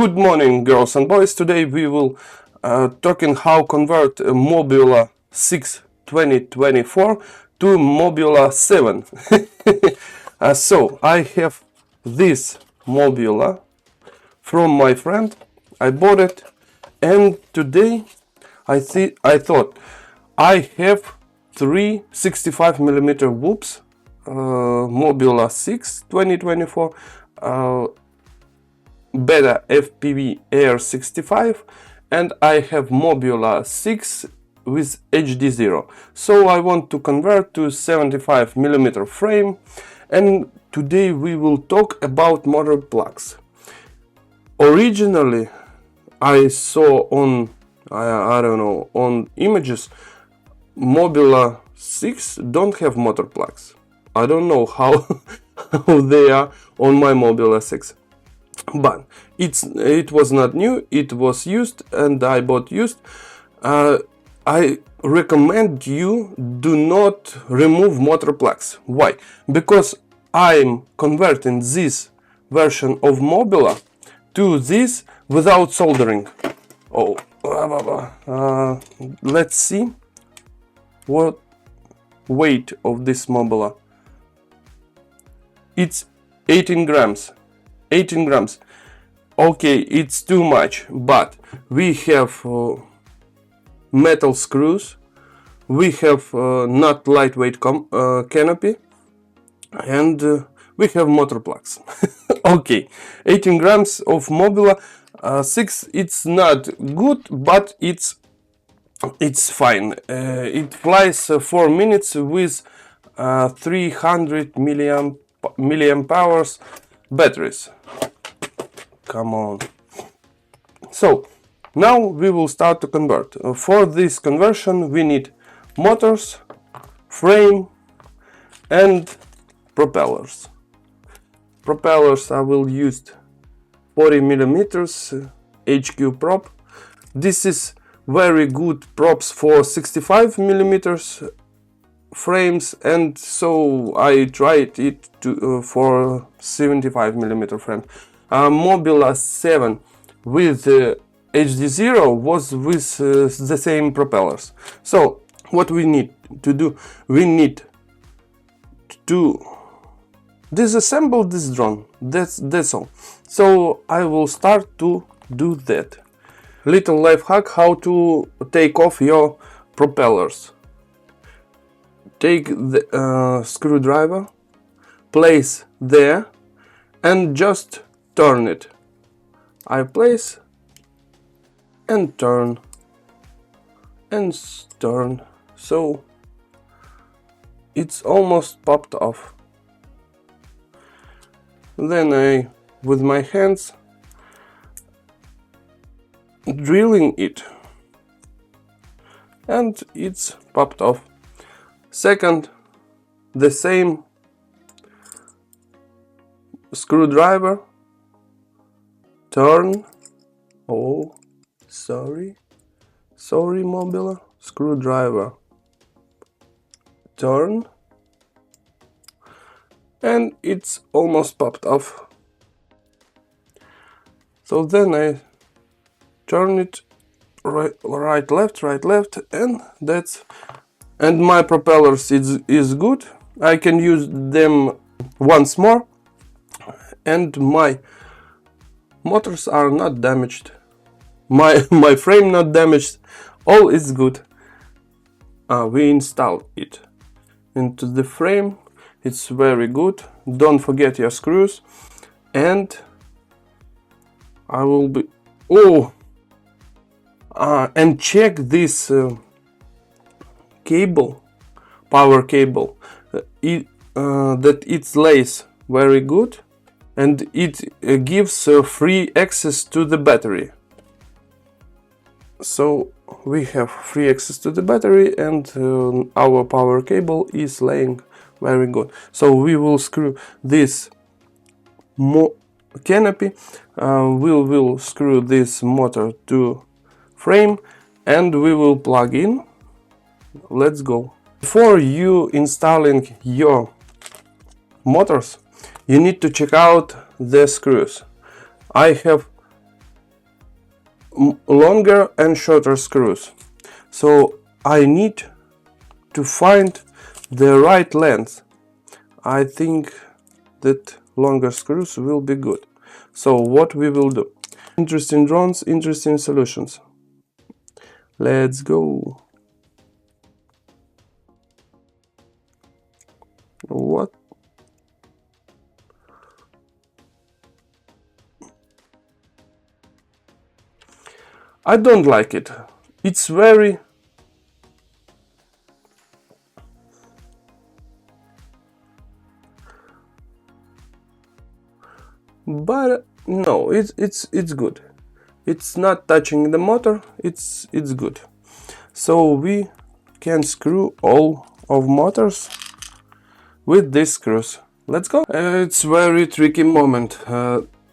Good morning, girls and boys. Today we will talking how convert a Mobula 6 2024 to Mobula 7. So I have this Mobula from my friend. I bought it, and today I thought I have three 65mm whoops, Mobula 6 2024. Beta FPV Air 65, and I have Mobula 6 with HD0. So I want to convert to 75mm frame, and today we will talk about motor plugs. Originally I saw on I don't know, on images, Mobula 6 don't have motor plugs. I don't know how they are on my Mobula 6. But it was not new, it was used, and I bought used. I recommend you do not remove motor plugs. Why? Because I'm converting this version of Mobula to this without soldering. Oh, let's see what weight of this Mobula. It's 18 grams. 18 grams. Okay, it's too much, but we have metal screws, we have not lightweight canopy, and we have motor plugs. Okay, 18 grams of Mobula 6, it's not good, but it's fine. It flies 4 minutes with 300 milliamp hours batteries. Come on. So now we will start to convert. For this conversion we need motors, frame, and propellers. Propellers I will use 40mm HQ prop. This is very good props for 65mm frames, and so I tried it for 75mm frame. Mobula 7 with HD0 was with the same propellers. So what we need to do, we need to disassemble this drone. That's all. So I will start to do that. Little life hack how to take off your propellers. Take the screwdriver, place there, and just turn it. I place and turn and turn, so it's almost popped off. Then I, with my hands, drilling it, and it's popped off. Second, the same screwdriver, turn. Oh, sorry Mobula. Screwdriver, turn, and it's almost popped off. So then I turn it right left, and that's, and my propellers is good. I can use them once more, and my motors are not damaged, my frame not damaged, all is good. We install it into the frame. It's very good. Don't forget your screws, and I will be and check this cable, power cable, that it lays very good, and it gives free access to the battery. So we have free access to the battery, and our power cable is laying very good. So we will screw this canopy, we will screw this motor to frame, and we will plug in. Let's go. Before you installing your motors, you need to check out the screws. I have longer and shorter screws. So I need to find the right length. I think that longer screws will be good. So what we will do? Interesting drones, interesting solutions. Let's go. What? I don't like it. It's very... But no, it's good. It's not touching the motor. It's good. So we can screw all of motors with these screws. Let's go. It's very tricky moment.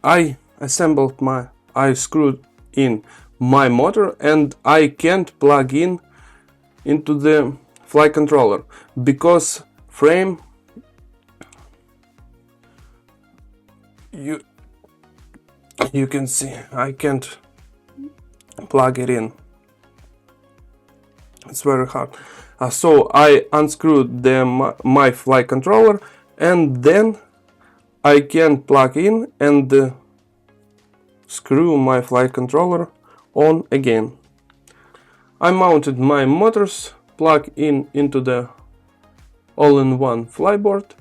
I screwed in my motor and I can't plug in into the flight controller because frame you can see I can't plug it in. It's very hard. So I unscrewed my flight controller and then I can plug in and screw my flight controller on again. I mounted my motors, plug into the all-in-one flyboard,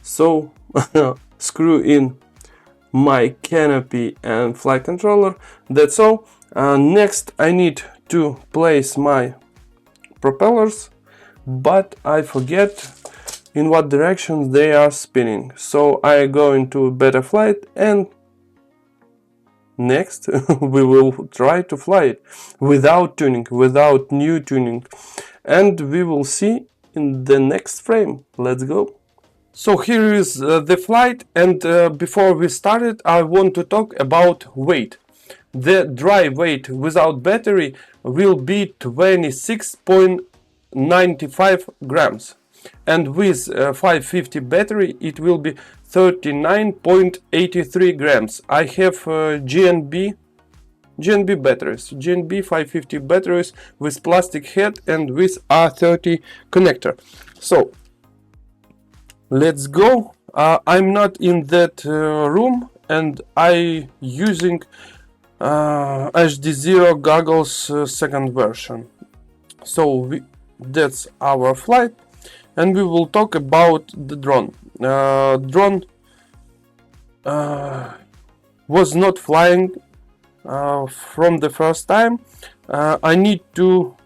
so screw in my canopy and flight controller. That's all. Next I need to place my propellers, but I forget in what direction they are spinning. So I go into beta flight and next we will try to fly it without tuning, without new tuning, and we will see in the next frame. Let's go. So here is the flight, and before we start it I want to talk about weight. The dry weight without battery will be 26.95 grams, and with 550 battery it will be 39.83 grams. I have GNB batteries, GNB 550 batteries with plastic head and with R30 connector. So let's go. I'm not in that room and I using HD0 goggles second version. So that's our flight, and we will talk about the drone. Drone was not flying from the first time. I need to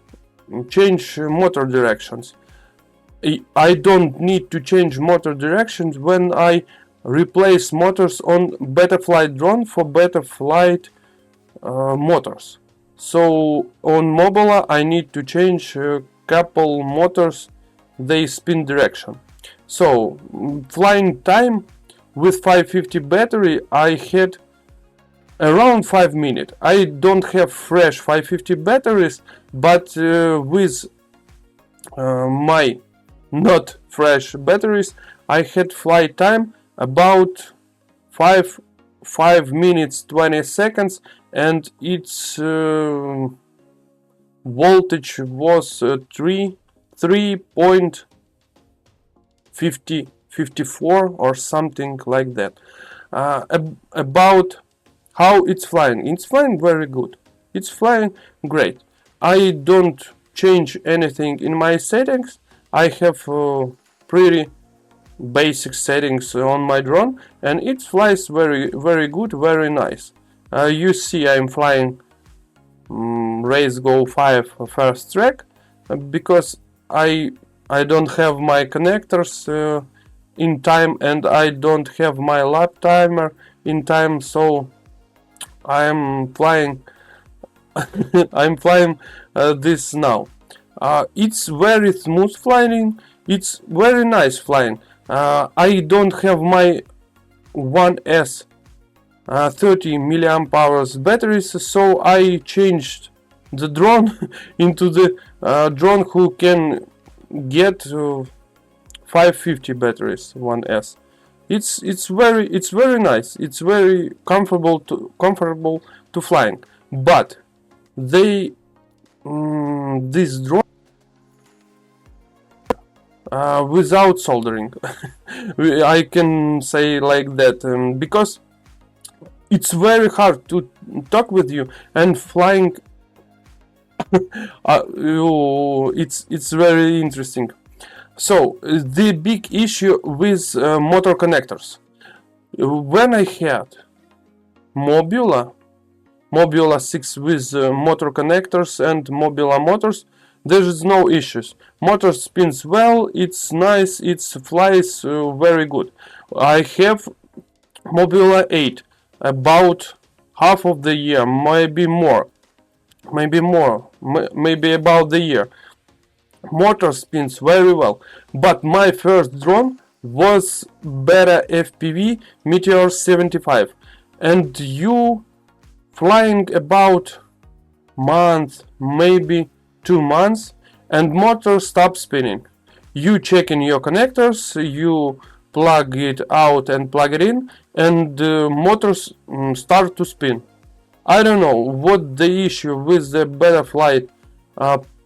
change motor directions. I don't need to change motor directions when I replace motors on Betaflight drone for Betaflight motors. So on Mobula I need to change a couple motors, they spin direction. So flying time with 550 battery I had around 5 minutes. I don't have fresh 550 batteries, but with my not fresh batteries I had flight time about 5 minutes 20 seconds, and its voltage was 3.54 or something like that. About how it's flying very good, it's flying great. I don't change anything in my settings. I have pretty basic settings on my drone and it flies very good, very nice. You see I'm flying Race Go 5 first track because I don't have my connectors in time and I don't have my lap timer in time, so I'm flying I'm flying this now. It's very smooth flying, it's very nice flying. I don't have my 1S 30 milliamp hours batteries, so I changed the drone into the drone who can get 550 batteries 1S. It's very nice, it's very comfortable to flying. But they this drone without soldering. I can say like that, because it's very hard to talk with you and flying. It's very interesting. So the big issue with motor connectors. When I had Mobula 6 with motor connectors and Mobula motors, there is no issues. Motor spins well, it's nice, it flies very good. I have Mobula 8 about half of the year, maybe more, maybe about the year. Motor spins very well, but my first drone was Beta FPV Meteor 75, and you flying about month, maybe 2 months, and motor stops spinning. You check in your connectors, you plug it out and plug it in, and motors start to spin. I don't know what the issue with the Beta Flight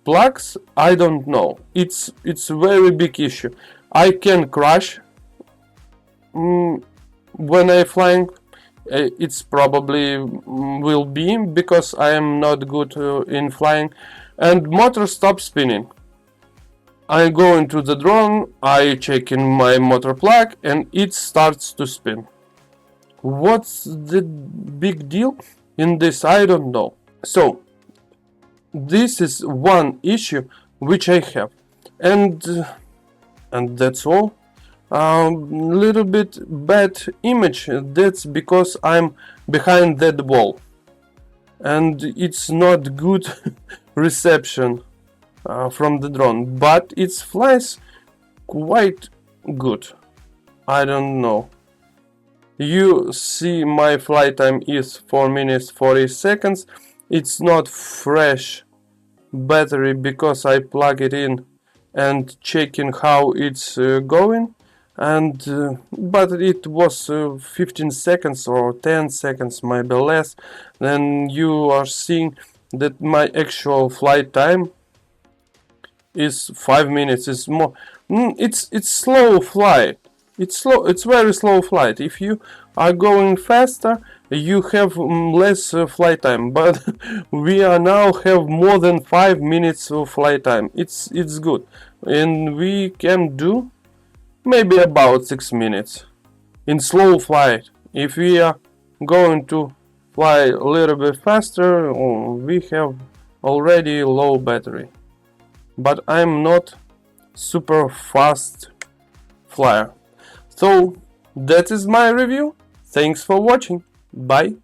plugs. I don't know. It's a very big issue. I can crash when I flying. It's probably will be because I am not good in flying, and motor stops spinning. I go into the drone, I check in my motor plug, and it starts to spin. What's the big deal in this? I don't know. So this is one issue which I have, and that's all. Little bit bad image. That's because I'm behind that wall, and it's not good reception from the drone, but it flies quite good. I don't know. You see my flight time is 4 minutes 40 seconds. It's not fresh battery because I plug it in and checking how it's going, and but it was 15 seconds or 10 seconds, maybe less. Then you are seeing that my actual flight time is 5 minutes. Is more. It's slow flight. It's slow. It's very slow flight. If you are going faster, you have less flight time. But we are now have more than 5 minutes of flight time. It's good, and we can do maybe about 6 minutes in slow flight. If we are going to fly a little bit faster, we have already low battery. But I'm not super fast flyer. So that is my review. Thanks for watching. Bye.